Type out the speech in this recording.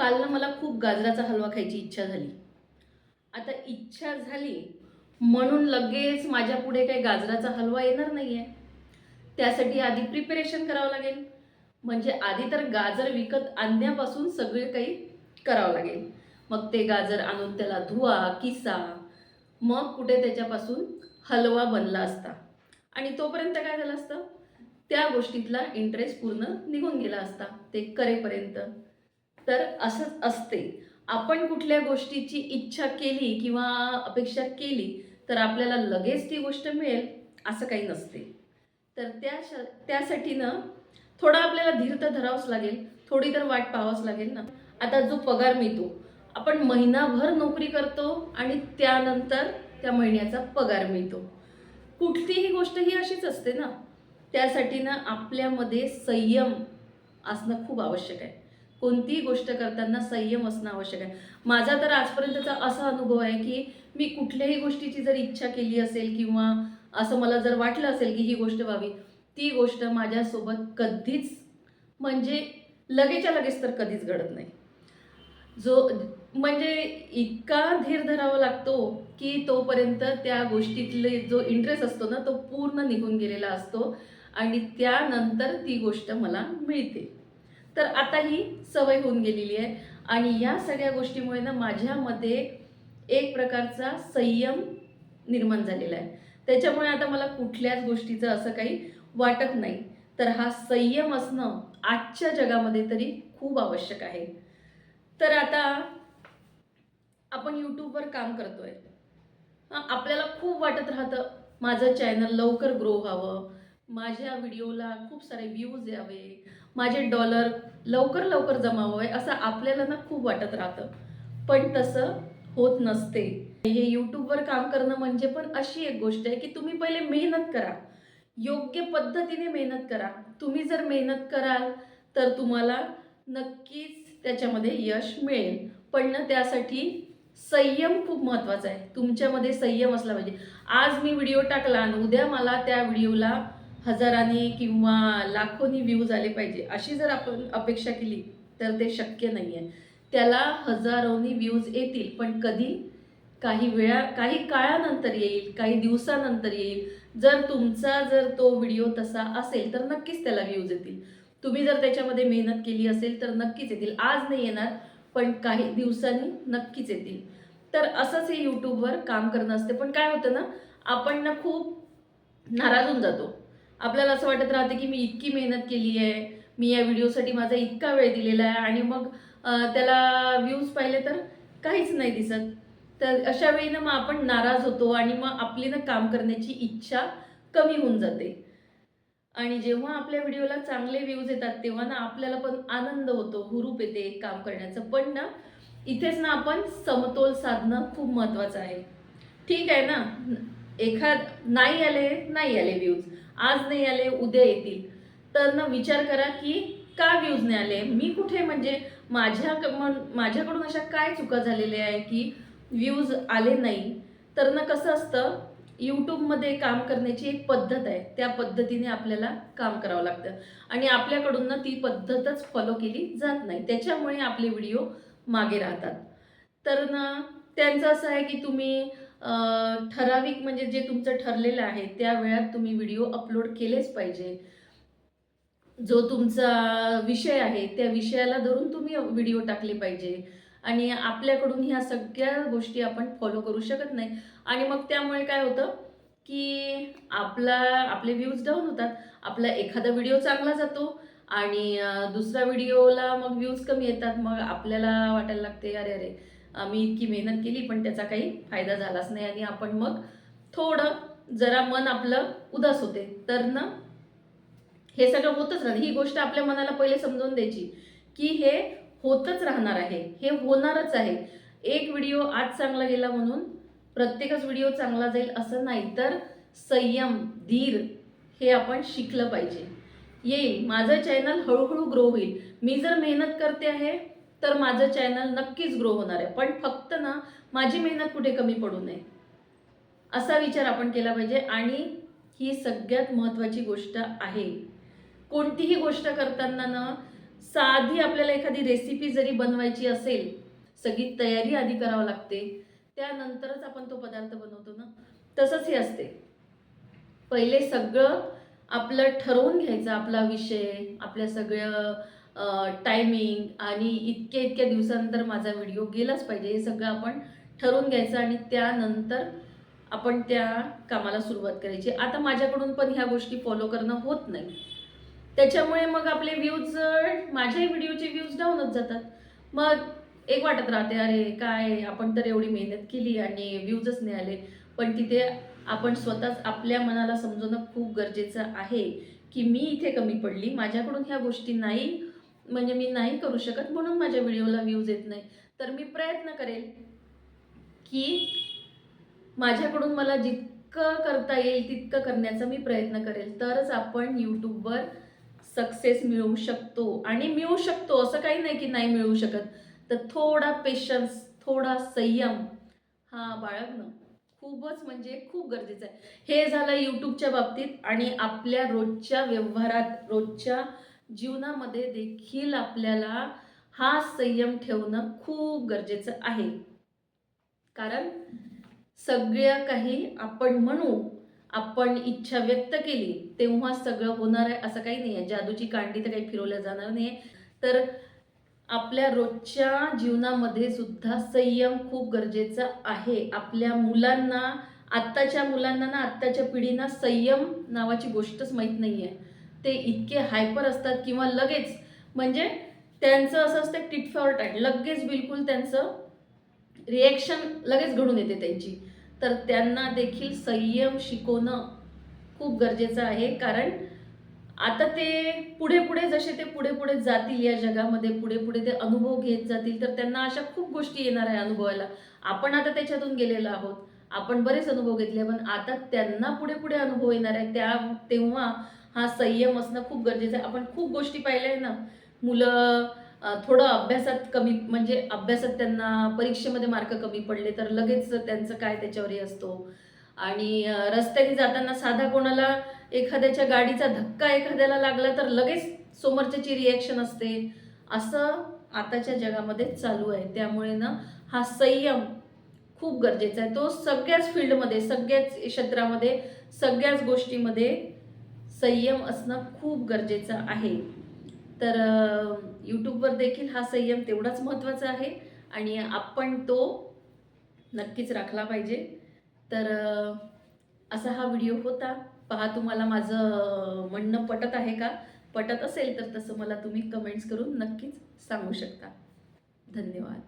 काल ना मला खूप गाजराचा हलवा खायची इच्छा झाली. आता इच्छा झाली म्हणून लगेच माझ्यापुढे काही गाजराचा हलवा येणार नाहीये. त्यासाठी आधी प्रिपरेशन करावं लागेल. म्हणजे आधी तर गाजर विकत आणण्यापासून सगळे काही करावं लागेल. मग ते गाजर आणून त्याला धुवा, किसा, मग कुठे त्याच्यापासून हलवा बनला असता. आणि तोपर्यंत काय झालं असतं, त्या गोष्टीतला इंटरेस्ट पूर्ण निघून गेला असता ते करेपर्यंत. तर असंच असते. आपण कुठल्या गोष्टीची इच्छा केली किंवा अपेक्षा केली तर आपल्याला लगेच ती गोष्ट मिळेल असं काही नसते. तर त्यासाठी ना थोडा आपल्याला धीर तर धरावंच लागेल, थोडी तर वाट पाहावंच लागेल ना. आता जो पगार मिळतो, आपण महिनाभर नोकरी करतो आणि त्यानंतर त्या महिन्याचा पगार मिळतो. कुठलीही गोष्ट ही अशीच असते ना. त्यासाठी ना आपल्यामध्ये संयम असणं खूप आवश्यक आहे. कोणतीही गोष्ट करताना संयम असणं आवश्यक आहे. माझा तर आजपर्यंतचा असा अनुभव आहे की मी कुठल्याही गोष्टीची जर इच्छा केली असेल किंवा असं मला जर वाटलं असेल की ही गोष्ट व्हावी, ती गोष्ट माझ्यासोबत कधीच म्हणजे लगेचच्या लगेच तर कधीच घडत नाही. जो म्हणजे इतका धीर धरावा लागतो की तोपर्यंत त्या गोष्टीतले जो इंटरेस्ट असतो ना तो पूर्ण निघून गेलेला असतो आणि त्यानंतर ती गोष्ट मला मिळते. तर आता ही सवय होऊन गेलेली आहे आणि या सगळ्या गोष्टीमुळे ना माझ्यामध्ये एक प्रकारचा संयम निर्माण झालेला आहे. त्याच्यामुळे आता मला कुठल्याच गोष्टीचं असं काही वाटत नाही. तर हा संयम असणं आजच्या जगामध्ये तरी खूप आवश्यक आहे. तर आता आपण यूट्यूबवर काम करतोय. आपल्याला खूप वाटत राहतं माझं चॅनल लवकर ग्रो व्हावं, माझ्या व्हिडिओला खूप सारे व्ह्यूज यावे, माझे डॉलर लवकर लवकर जमा व्हावे असं आपल्याला ना खूप वाटत राहतं. पण तसं होत नसते. हे यूट्यूबवर काम करणं म्हणजे पण अशी एक गोष्ट आहे की तुम्ही पहिले मेहनत करा, योग्य पद्धतीने मेहनत करा. तुम्ही जर मेहनत कराल तर तुम्हाला नक्कीच त्याच्यामध्ये यश मिळेल. पण ना त्यासाठी संयम खूप महत्त्वाचा आहे. तुमच्यामध्ये संयम असला पाहिजे. आज मी व्हिडिओ टाकला आणि उद्या मला त्या व्हिडिओला हजारांनी किंवा लाखोनी व्ह्यूज आले पाहिजे अशी जर आपण अपेक्षा केली तर ते शक्य नाही आहे. त्याला हजारोनी व्ह्यूज येतील पण कधी काही काळानंतर येईल, काही दिवसानंतर येईल. जर तो व्हिडिओ तसा असेल तर नक्कीच त्याला व्ह्यूज येतील. तुम्ही जर त्याच्यामध्ये मेहनत केली असेल तर नक्कीच येतील. आज नाही येणार पण काही दिवसांनी नक्कीच येतील. तर असंच हे यूट्यूबवर काम करणं असते. पण काय होतं ना, आपण ना खूप नाराज होऊन जातो. आपल्याला असं वाटत राहते की मी इतकी मेहनत केली आहे, मी या व्हिडिओसाठी माझा इतका वेळ दिलेला आहे आणि मग त्याला व्ह्यूज पाहिले तर काहीच नाही दिसत. तर अशा वेळी ना मग आपण नाराज होतो आणि मग आपली ना काम करण्याची इच्छा कमी होऊन जाते. आणि जेव्हा आपल्या व्हिडिओला चांगले व्ह्यूज येतात तेव्हा ना आपल्याला पण आनंद होतो, हुरूप येते काम करण्याचं. पण ना इथेच ना आपण समतोल साधणं खूप महत्त्वाचं आहे. ठीक आहे ना, नाही आले व्ह्यूज, आज नाही आले उद्या येतील. तर ना विचार करा की का व्ह्यूज नाही आले, मी कुठे म्हणजे माझ्याकडून अशा काय चुका झालेल्या आहे की व्ह्यूज आले नाही. तर ना कसं असतं, यूट्यूबमध्ये काम करण्याची एक पद्धत आहे, त्या पद्धतीने आपल्याला काम करावं लागतं आणि आपल्याकडून ना ती पद्धतच फॉलो केली जात नाही. त्याच्यामुळे आपले व्हिडिओ मागे राहतात. तर ना त्यांचं असं आहे की तुम्ही ठराविक म्हणजे जे तुमचं ठरलेलं आहे त्या वेळात तुम्ही व्हिडिओ अपलोड केलेच पाहिजे. जो तुमचा विषय आहे त्या विषयाला धरून तुम्ही व्हिडिओ टाकले पाहिजे आणि आपल्याकडून ह्या सगळ्या गोष्टी आपण फॉलो करू शकत नाही आणि मग त्यामुळे काय होतं की आपले व्ह्यूज डाऊन होतात. आपला एखादा व्हिडिओ चांगला जातो आणि दुसऱ्या व्हिडिओला मग व्ह्यूज कमी येतात. मग आपल्याला वाटायला लागते अरे अरे, मी इतकी मेहनत केली पण त्याचा काही फायदा झालाच नाही आणि आपण मग थोडं जरा मन आपलं उदास होते. तर ना हे सगळं होतच राहतं. ही गोष्ट आपल्या मनाला पहिले समजावून द्यायची की हे होतच राहणार आहे, हे होणारच आहे. एक व्हिडिओ आज चांगला गेला म्हणून प्रत्येकच व्हिडिओ चांगला जाईल असं नाही. तर संयम, धीर हे आपण शिकलं पाहिजे. येईल, माझं चॅनल हळूहळू ग्रो होईल. मी जर मेहनत करते आहे तर माझं चॅनल नक्कीच ग्रो होणार आहे. पण फक्त ना माझी मेहनत कुठे कमी पडू नये असा विचार आपण केला पाहिजे आणि ही सगळ्यात महत्त्वाची गोष्ट आहे. कोणतीही गोष्ट करताना ना साधी आपल्याला एखादी रेसिपी जरी बनवायची असेल, सगळी तयारी आधी करावं लागते, त्यानंतरच आपण तो पदार्थ बनवतो ना. तसंच हे असते. पहिले सगळं आपलं ठरवून घ्यायचं, आपला विषय, आपल्या सगळं टायमिंग आणि इतक्या इतक्या दिवसानंतर माझा व्हिडिओ गेलाच पाहिजे, हे सगळं आपण ठरवून घ्यायचं आणि त्यानंतर आपण त्या कामाला सुरुवात करायची. आता माझ्याकडून पण ह्या गोष्टी फॉलो करणं होत नाही. त्याच्यामुळे मग आपले व्ह्यूज, माझ्याही व्हिडिओचे व्ह्यूज डाऊनच जातात. मग एक वाटत राहते, अरे काय आपण तर एवढी मेहनत केली आणि व्ह्यूजच नाही आले. पण तिथे आपण स्वतःच आपल्या मनाला समजवणं खूप गरजेचं आहे, की मी इथे कमी पडली, माझ्याकडून ह्या गोष्टी नाही, म्हणजे मी नाही करू शकत म्हणून माझ्या व्हिडिओला व्ह्यूज येत नाही. तर मी प्रयत्न करेल की माझ्याकडून मला जितकं करता येईल तितकं करण्याचा मी प्रयत्न करेल, तरच आपण यूट्यूबवर सक्सेस मिळवू शकतो. आणि मिळवू शकतो असं काही नाही की नाही मिळवू शकत. तर थोडा पेशन्स, थोडा संयम हा बाळगणं खूपच म्हणजे खूप गरजेचं आहे. हे झालं यूट्यूबच्या बाबतीत. आणि आपल्या रोजच्या व्यवहारात, रोजच्या जीवनामध्ये देखील आपल्याला हा संयम ठेवणं खूप गरजेचं आहे. कारण सगळं काही आपण म्हणू, आपण इच्छा व्यक्त केली तेव्हा सगळं होणार आहे असं काही नाही आहे. जादूची कांडी तर काही फिरवल्या जाणार नाही आहे. तर आपल्या रोजच्या जीवनामध्ये सुद्धा संयम खूप गरजेचा आहे. आपल्या मुलांना, आत्ताच्या मुलांना ना, आत्ताच्या पिढींना संयम नावाची गोष्टच माहीत नाही आहे. ते इतके हायपर असतात किंवा लगेच, म्हणजे त्यांचं असं असतं टिट फॉर टॅट, लगेच बिलकुल त्यांचं रिॲक्शन लगेच घडून येते त्यांची. तर त्यांना देखील संयम शिकवणं खूप गरजेचं आहे. कारण आता ते पुढे पुढे जसे ते पुढे पुढे जातील या जगामध्ये, पुढे पुढे ते अनुभव घेत जातील, तर त्यांना अशा खूप गोष्टी येणार आहे अनुभवायला. आपण आता त्याच्यातून गेलेलो आहोत, आपण बरेच अनुभव घेतले, पण आता त्यांना पुढे पुढे अनुभव येणार आहे. तेव्हा हा संयम असणं खूप गरजेचं आहे. आपण खूप गोष्टी पाहिल्या आहे ना, मुलं थोडं अभ्यासात कमी, म्हणजे अभ्यासात त्यांना परीक्षेमध्ये मार्क कमी पडले तर लगेच त्यांचं काय त्याच्यावर हे असतो. आणि रस्त्याने जाताना साधा कोणाला एखाद्याच्या गाडीचा धक्का एखाद्याला लागला तर लगेच समोरच्याची रिॲक्शन असते. असं आताच्या जगामध्ये चालू आहे. त्यामुळे ना हा संयम खूप गरजेचा आहे. तो सगळ्याच फील्डमध्ये, सगळ्याच क्षेत्रामध्ये, सगळ्याच गोष्टीमध्ये संयम असणं खूप गरजेचं आहे. तर यूट्यूबवर देखील हा संयम तेवढाच महत्त्वाचा आहे आणि आपण तो नक्कीच राखला पाहिजे. तर असा हा व्हिडिओ होता. पहा तुम्हाला माझं म्हणणं पटत आहे का? पटत असेल तर तसं मला तुम्ही कमेंट्स करून नक्कीच सांगू शकता. धन्यवाद.